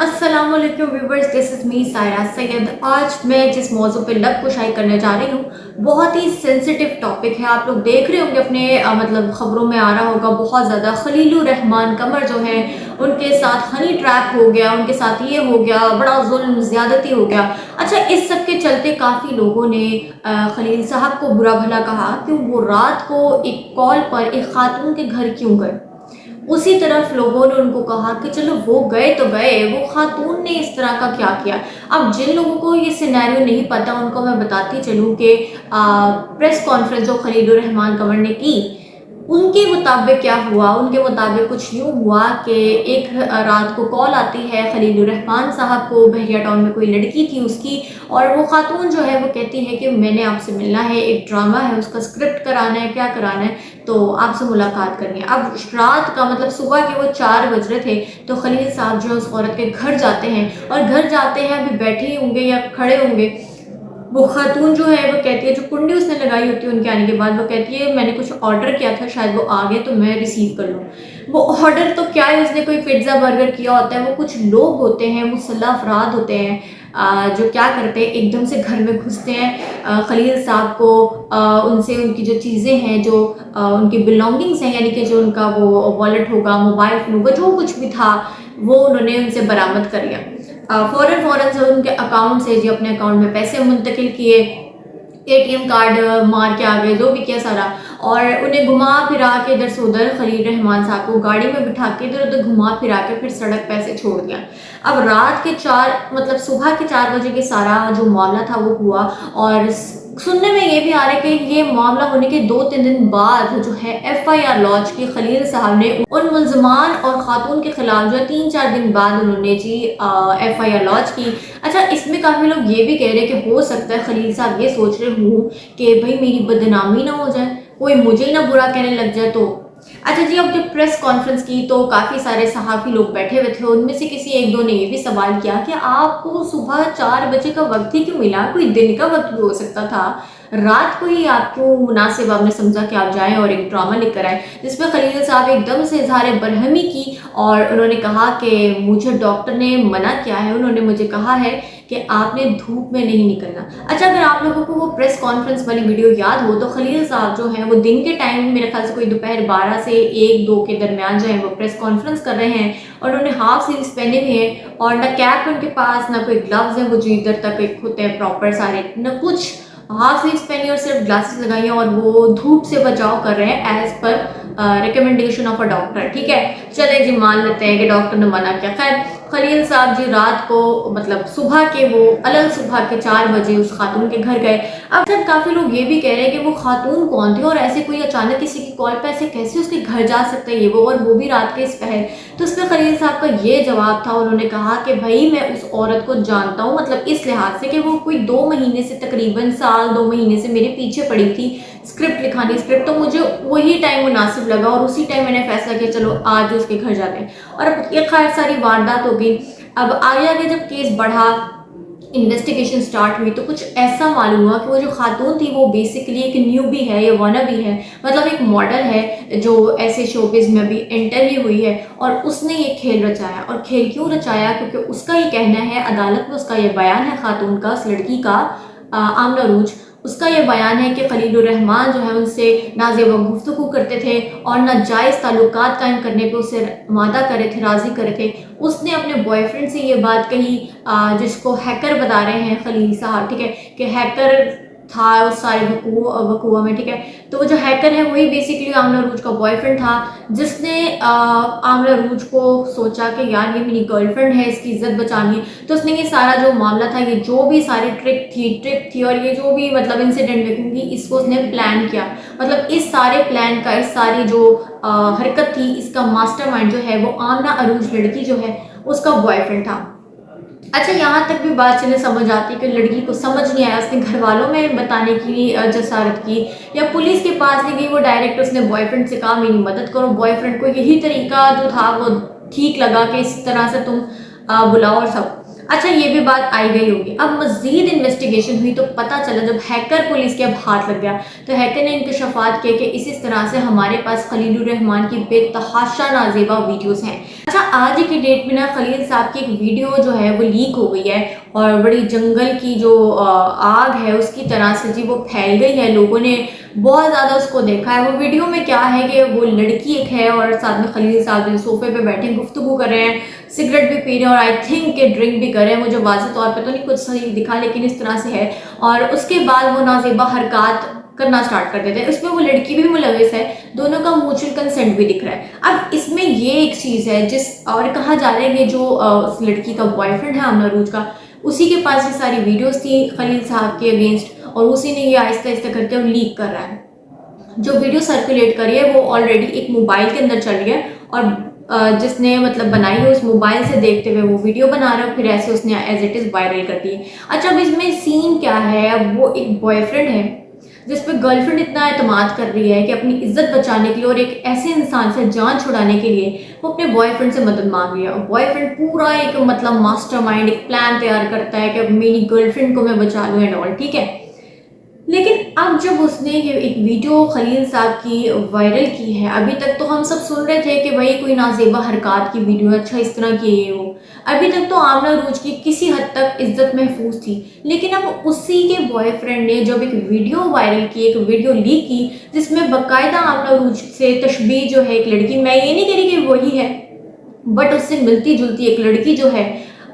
अस्सलामुअलैकुम viewers, this is me Saira Syed. आज मैं जिस मौजू पे लब कुशाई करने जा रही हूँ, बहुत ही सेंसिटिव टॉपिक है। आप लोग देख रहे होंगे अपने मतलब ख़बरों में आ रहा होगा बहुत ज़्यादा। खलीलुर रहमान कमर जो है, उनके साथ हनी ट्रैप हो गया, उनके साथ ये हो गया, बड़ा जुल्म ज़्यादती हो गया। अच्छा, इस सब के चलते काफ़ी लोगों ने खलील साहब को बुरा भला कहा कि वो रात को एक कॉल पर एक खातून के घर क्यों गए। उसी तरफ लोगों ने उनको कहा कि चलो वो गए तो गए, वो खातून ने इस तरह का क्या किया। अब जिन लोगों को ये सिनेरियो नहीं पता उनको मैं बताती चलूँ कि प्रेस कॉन्फ्रेंस जो खलीलुर रहमान कंवर ने की, उनके मुताबिक क्या हुआ। उनके मुताबिक कुछ यूँ हुआ कि एक रात को कॉल आती है खलीलुर रहमान साहब को। बहरिया टाउन में कोई लड़की थी उसकी, और वो खातून जो है वो कहती है कि मैंने आपसे मिलना है, एक ड्रामा है उसका स्क्रिप्ट कराना है, क्या कराना है, तो आपसे मुलाकात करनी है। अब रात का मतलब सुबह के वो 4 बज रहे थे, तो खलील साहब जो है उस औरत के घर जाते हैं, और घर जाते हैं अभी बैठे ही होंगे या खड़े होंगे, वो खातून जो है वो कहती है, जो कुंडी उसने लगाई होती है उनके आने के बाद, वो कहती है मैंने कुछ ऑर्डर किया था, शायद वो आ गए तो मैं रिसीव कर लूँ। वो ऑर्डर तो क्या है, उसने कोई पिज्ज़ा बर्गर किया होता है। वो कुछ लोग होते हैं, मुसल्लह अफराद होते हैं, जो क्या करते हैं, एकदम से घर में घुसते हैं खलील साहब को, उनसे उनकी जो चीज़ें हैं, जो उनकी बिलोंगिंग्स हैं, यानी कि जो उनका वो वॉलेट होगा, मोबाइल फ़ोन होगा, जो कुछ भी था वो उन्होंने उनसे बरामद कर लिया। फ़ौरन से उनके अकाउंट से जी अपने अकाउंट में पैसे मुंतकिल किए, एटीएम कार्ड मार के आ गए, जो भी किया सारा, और उन्हें घुमा फिरा के इधर से उधर खलील रहमान साहब को गाड़ी में बिठा के इधर उधर घुमा फिरा के फिर सड़क पे ऐसे छोड़ दिया। अब रात के 4 मतलब सुबह के 4 बजे के सारा जो मामला था वो हुआ, और सुनने में ये भी आ रहा है कि ये मामला होने के 2-3 दिन बाद जो है एफआईआर लॉन्च की खलील साहब ने उन मुल्जमान और खातून के खिलाफ, जो है 3-4 दिन बाद उन्होंने जी एफआईआर लॉन्च की। अच्छा, इसमें काफ़ी लोग ये भी कह रहे हैं कि हो सकता है खलील साहब ये सोच रहे हों कि भाई मेरी बदनामी ना हो जाए, कोई मुझे ही ना बुरा कहने लग जाए। तो अच्छा जी, अब जब प्रेस कॉन्फ्रेंस की तो काफ़ी सारे सहाफ़ी लोग बैठे हुए थे। उनमें से किसी एक दो ने ये भी सवाल किया कि आपको सुबह 4 बजे का वक्त ही क्यों मिला, कोई दिन का वक्त भी हो सकता था, रात को ही आप क्यों मुनासिब आपने समझा कि आप जाएं और एक ड्रामा लेकर आए। जिसमें खलील साहब एकदम से इजहार बरहमी की, और उन्होंने कहा कि मुझे डॉक्टर ने मना किया है, उन्होंने मुझे कहा है कि आपने धूप में नहीं निकलना। अच्छा, अगर आप लोगों को वो प्रेस कॉन्फ्रेंस वाली वीडियो याद हो तो खलील साहब जो हैं वो दिन के टाइम, मेरे ख्याल से कोई दोपहर 12 से 1-2 के दरमियान जो है वो प्रेस कॉन्फ्रेंस कर रहे हैं, और उन्होंने हाफ स्लीव्स पहने हुए हैं, और ना कैप उनके पास, ना कोई ग्लव्स हैं, वो जो इधर तक एक होते हैं प्रॉपर सारे, ना कुछ, हाफ स्लीव्स पहनी और सिर्फ ग्लासेस लगाई हैं, और वो धूप से बचाव कर रहे हैं as per recommendation of a doctor. ठीक है, चले जी मान लेते हैं कि डॉक्टर ने मना किया। खैर, खलील साहब जी रात को मतलब सुबह के वो अलग सुबह के 4 बजे उस खातून के घर गए। अब सब काफ़ी लोग ये भी कह रहे हैं कि वो खातून कौन थी, और ऐसे कोई अचानक किसी की कॉल पे ऐसे कैसे उसके घर जा सकता है ये वो, और वो भी रात के इस पहर। तो उसमें खलील साहब का ये जवाब था, उन्होंने कहा कि भाई मैं उस औरत को जानता हूँ, मतलब इस लिहाज से कि वो कोई 2 महीने से, तकरीबन साल 2 महीने से मेरे पीछे पड़ी थी स्क्रिप्ट लिखानी स्क्रिप्ट, तो मुझे वही टाइम मुनासिब लगा, और उसी टाइम मैंने फैसला किया चलो आज उसके घर जाते हैं। और अब ये खैर सारी वारदात हो गई। अब आगे आगे जब केस बढ़ा, इन्वेस्टिगेशन स्टार्ट हुई, तो कुछ ऐसा मालूम हुआ कि वो जो खातून थी वो बेसिकली एक न्यूबी है या वानाबी है, मतलब एक मॉडल है जो ऐसे शोबिज़ में अभी एंटर ही हुई है, और उसने ये खेल रचाया। और खेल क्यों रचाया, क्योंकि उसका ये कहना है, अदालत में उसका ये बयान है, खातून का, उस लड़की का, आमना अरूज, उसका ये बयान है कि खलीलुर रहमान जो है उनसे नाज़ेब गुफ्तगू करते थे, और नाजायज़ ताल्लुकात कायम करने पे उसे मादा करे थे, राज़ी करे थे। उसने अपने बॉयफ्रेंड से ये बात कही, जिसको हैकर बता रहे हैं खलील साहब, ठीक है, कि हैकर था उस सारे वकूआ में, ठीक है। तो वो जो हैकर है वही बेसिकली आमना रूज का बॉयफ्रेंड था, जिसने आमना रूज को सोचा कि यार ये मेरी गर्लफ्रेंड है, इसकी इज्जत बचानी है, तो उसने ये सारा जो मामला था, ये जो भी सारी ट्रिप थी, और ये जो भी मतलब इंसिडेंट देखूंगी, इसको उसने प्लान किया। मतलब इस सारे प्लान का, इस सारी जो हरकत थी, इसका मास्टरमाइंड जो है वो आमना अरूज लड़की जो है उसका बॉयफ्रेंड था। अच्छा, यहाँ तक भी बात चले समझ आती है कि लड़की को समझ नहीं आया, उसने घर वालों में बताने की जसारत की, या पुलिस के पास नहीं गई, वो डायरेक्ट उसने बॉयफ्रेंड से कहा मेरी मदद करो। बॉयफ्रेंड को यही तरीका जो था वो ठीक लगा कि इस तरह से तुम बुलाओ और सब। अच्छा, ये भी बात आई गई होगी। अब मज़ीद इन्वेस्टिगेशन हुई तो पता चला, जब हैकर पुलिस के अब हाथ लग गया तो हैकर ने इंकशाफात किए कि इस तरह से हमारे पास खलीलुर रहमान की बेतहाशा नाजेबा वीडियोस हैं। अच्छा, आज की डेट में ना खलील साहब की एक वीडियो जो है वो लीक हो गई है और बड़ी जंगल की जो आग है उसकी तरह से जी वो फैल गई है। लोगों ने बहुत ज़्यादा उसको देखा है। वो वीडियो में क्या है कि वो लड़की एक है और साथ में खलील साहब जो सोफे पे बैठे गुफ्तगू कर रहे हैं, सिगरेट भी पी रहे हैं और आई थिंक के ड्रिंक भी कर रहे हैं। मुझे वाज़ेह तौर पे तो नहीं कुछ सही दिखा, लेकिन इस तरह से है। और उसके बाद वो नाजेबा हरकत करना स्टार्ट कर देते हैं। उसमें वो लड़की भी मुलविस है, दोनों का म्यूचुअल कंसेंट भी दिख रहा है। अब इसमें ये एक चीज़ है जिस और कहा जा रहा है कि जो उस लड़की का बॉयफ्रेंड है आमना अरूज का, उसी के पास ये सारी वीडियोस थी खलील साहब के अगेंस्ट और उसी ने ये आहिस्ता आहिस्ता करके लीक कर रहा है। जो वीडियो सर्कुलेट करी है वो ऑलरेडी एक मोबाइल के अंदर चल रही है और जिसने मतलब बनाई है उस मोबाइल से देखते हुए वो वीडियो बना रहा है, फिर ऐसे उसने एज इट इज़ वायरल कर दी है। अच्छा, अब इसमें सीन क्या है? अब वो एक बॉयफ्रेंड है जिस पे गर्लफ्रेंड इतना एतमाद कर रही है कि अपनी इज्जत बचाने के लिए और एक ऐसे इंसान से जान छुड़ाने के लिए वो अपने बॉयफ्रेंड से मदद मांग रही है। और बॉयफ्रेंड पूरा एक मतलब मास्टरमाइंड एक प्लान तैयार करता है कि अब मेरी गर्लफ्रेंड को मैं बचा लूँ एंड ऑल, ठीक है। लेकिन अब जब उसने ये एक वीडियो खलील साहब की वायरल की है, अभी तक तो हम सब सुन रहे थे कि भाई कोई नाजेबा हरकत की वीडियो, अच्छा इस तरह की ये वो। अभी तक तो आमना अरूज की किसी हद तक इज्जत महफूज थी, लेकिन अब उसी के बॉयफ्रेंड ने जब एक वीडियो वायरल की, एक वीडियो लीक की जिसमें बाकायदा आमना अरूज से तशबीह जो है एक लड़की, मैं ये नहीं कह रही कि वही है, बट उससे मिलती जुलती एक लड़की जो है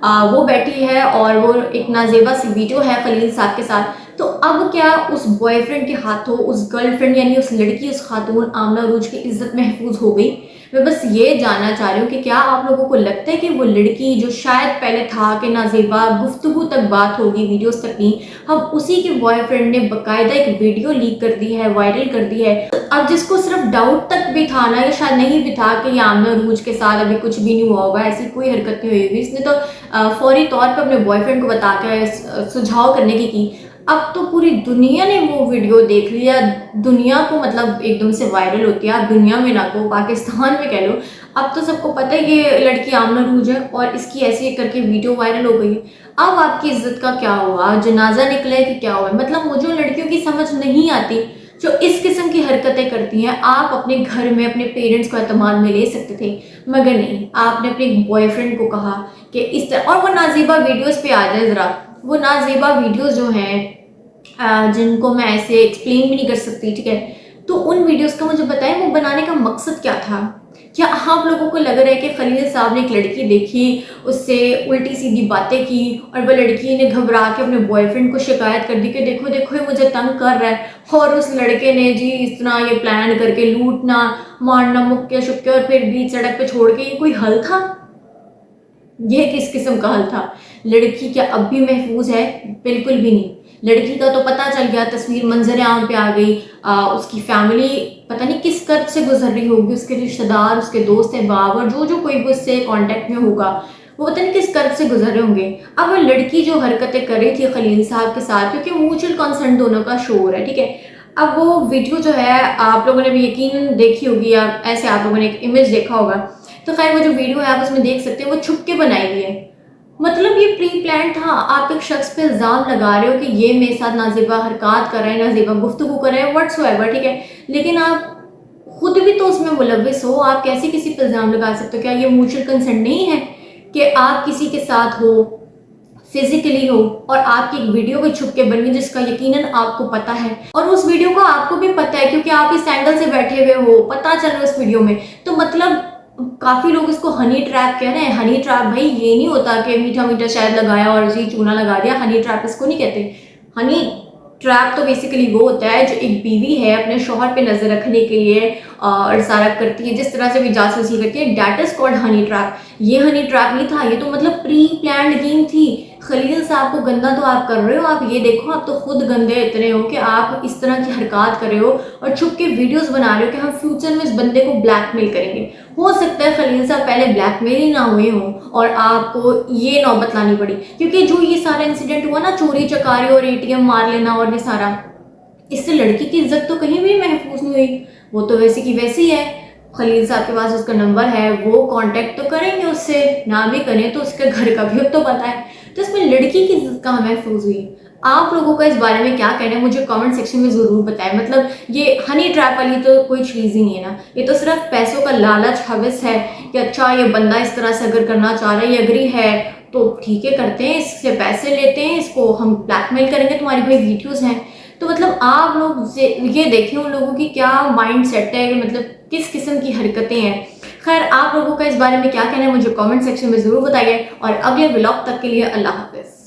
वो बैठी है और वो एक नाजेबा सी वीडियो है खलील साहब के साथ। तो अब क्या उस बॉयफ्रेंड के हाथों उस गर्लफ्रेंड यानी उस लड़की उस खातून आमना अरूज की इज्जत महफूज हो गई? मैं बस ये जानना चाह रही हूँ कि क्या आप लोगों को लगता है कि वो लड़की जो शायद पहले था कि नाजेबा गुफ्तगू तक बात होगी, वीडियोस तक नहीं, हम उसी के बॉयफ्रेंड ने बाकायदा एक वीडियो लीक कर दी है, वायरल कर दी है। अब जिसको सिर्फ डाउट तक भी था ना, या शायद नहीं भी था कि ये आमना अरूज के साथ अभी कुछ भी नहीं हुआ होगा, ऐसी कोई हरकत नहीं हुई होगी, इसने तो फौरी तौर पर अपने बॉयफ्रेंड को बता के सुझाव करने की। अब तो पूरी दुनिया ने वो वीडियो देख लिया, दुनिया को मतलब एकदम से वायरल होती है। आप दुनिया में ना को पाकिस्तान में कह लो, अब तो सबको पता है कि लड़की आमना अरूज है और इसकी ऐसे करके वीडियो वायरल हो गई। अब आपकी इज्जत का क्या हुआ? जनाजा निकला है कि क्या हुआ? मतलब मुझे उन लड़कियों की समझ नहीं आती जो इस किस्म की हरकतें करती हैं। आप अपने घर में अपने पेरेंट्स को एतमाद में ले सकते थे, मगर नहीं, आपने अपने बॉयफ्रेंड को कहा कि इस तरह। और वो नाजीबा वीडियोस पे आ जाए ज़रा, वो नाजीबा वीडियोस जो हैं जिनको मैं ऐसे एक्सप्लेन भी नहीं कर सकती, ठीक है, तो उन वीडियोस का मुझे बताएं वो बनाने का मकसद क्या था? क्या आप लोगों को लग रहा है कि खलील साहब ने एक लड़की देखी, उससे उल्टी सीधी बातें की और वह लड़की ने घबरा के अपने बॉयफ्रेंड को शिकायत कर दी कि देखो देखो ये मुझे तंग कर रहा है, और उस लड़के ने जी इस तरह ये प्लान करके लूटना मारना मुक्के शुक्के और फिर बीच सड़क पे छोड़ के, ये कोई हल था? ये किस किस्म का हल था? लड़की क्या अब भी महफूज है? बिल्कुल भी नहीं। लड़की का तो पता चल गया, तस्वीर मंजर आम पे आ गई। उसकी फैमिली पता नहीं किस कर्ब से गुजर रही होगी, उसके रिश्तेदार, उसके दोस्त अहबाब और जो जो कोई भी उससे कांटेक्ट में होगा वो पता नहीं किस कर्ब से गुजर रहे होंगे। अब वो लड़की जो हरकतें कर रही थी खलील साहब के साथ, क्योंकि म्यूचुअल कंसेंट दोनों का शोर है, ठीक है। अब वो वीडियो जो है आप लोगों ने भी यकीन देखी होगी या ऐसे आप लोगों ने एक इमेज देखा होगा, तो खैर वो जो वीडियो है आप उसमें देख सकते हैं वो छुप के बनाई हुई है। मतलब ये प्री प्लान था। आप एक शख्स पे इल्ज़ाम लगा रहे हो कि ये मेरे साथ नाज़ेबा हरकत कर रहे हैं, नाज़ेबा गुफ्तगू कर रहे हैं, व्हाट्सएवर, ठीक है, लेकिन आप खुद भी तो उसमें मुलविस हो। आप कैसे किसी पे इल्ज़ाम लगा सकते हो? क्या ये म्यूचुअल कंसेंट नहीं है कि आप किसी के साथ हो, फिजिकली हो और आपकी एक वीडियो भी छुप के बन गई जिसका यकीनन आपको पता है, और उस वीडियो को आपको भी पता है क्योंकि आप इस एंगल से बैठे हुए हो, पता चल रहा है उस वीडियो में। तो मतलब काफी लोग इसको हनी ट्रैप कह रहे हैं। हनी ट्रैप भाई ये नहीं होता कि मीठा मीठा शहद लगाया और जी चूना लगा दिया, हनी ट्रैप इसको नहीं कहते। हनी ट्रैप तो बेसिकली वो होता है जो एक बीवी है अपने शौहर पे नजर रखने के लिए और सारा करती है, जिस तरह से भी जासूसी करती है, that is called honey trap. ये हनी ट्रैप नहीं था, ये तो मतलब प्री प्लान्ड गेम थी। खलील साहब को गंदा तो आप कर रहे हो, आप ये देखो आप तो खुद गंदे इतने हो कि आप इस तरह की हरकत कर रहे हो और छुप के वीडियोस बना रहे हो कि हम फ्यूचर में इस बंदे को ब्लैकमेल करेंगे। हो सकता है खलील साहब पहले ब्लैकमेल ही ना हुए हों और आपको ये नौबत लानी पड़ी, क्योंकि जो ये सारा इंसिडेंट हुआ ना, चोरी चकारी और एटीएम मार लेना और ये सारा, इससे लड़की की इज्जत तो कहीं भी महफूज नहीं हुई। वो तो वैसी की वैसी है। खलील साहब के पास उसका नंबर है, वो कांटेक्ट तो करेंगे उससे, ना भी करें तो उसके घर का भी अब तो पता है। तो इसमें लड़की की इज्जत कहाँ महफूज हुई? आप लोगों का इस बारे में क्या कहना है मुझे कमेंट सेक्शन में ज़रूर बताएं। मतलब ये हनी ट्रैप वाली तो कोई चीज़ ही नहीं है ना, ये तो सिर्फ पैसों का लालच हवस है कि अच्छा ये बंदा इस तरह से अगर करना चाह रहा है, ये एग्री है तो ठीक है करते हैं, इससे पैसे लेते हैं, इसको हम ब्लैकमेल करेंगे, तुम्हारी कोई वीडियोज़ हैं। तो मतलब आप लोग ये देखें उन लोगों की क्या माइंड सेट है, मतलब किस किस्म की हरकतें हैं। खैर आप लोगों का इस बारे में क्या कहना है मुझे कमेंट सेक्शन में ज़रूर बताइए और अगले व्लॉग तक के लिए अल्लाह हाफिज़।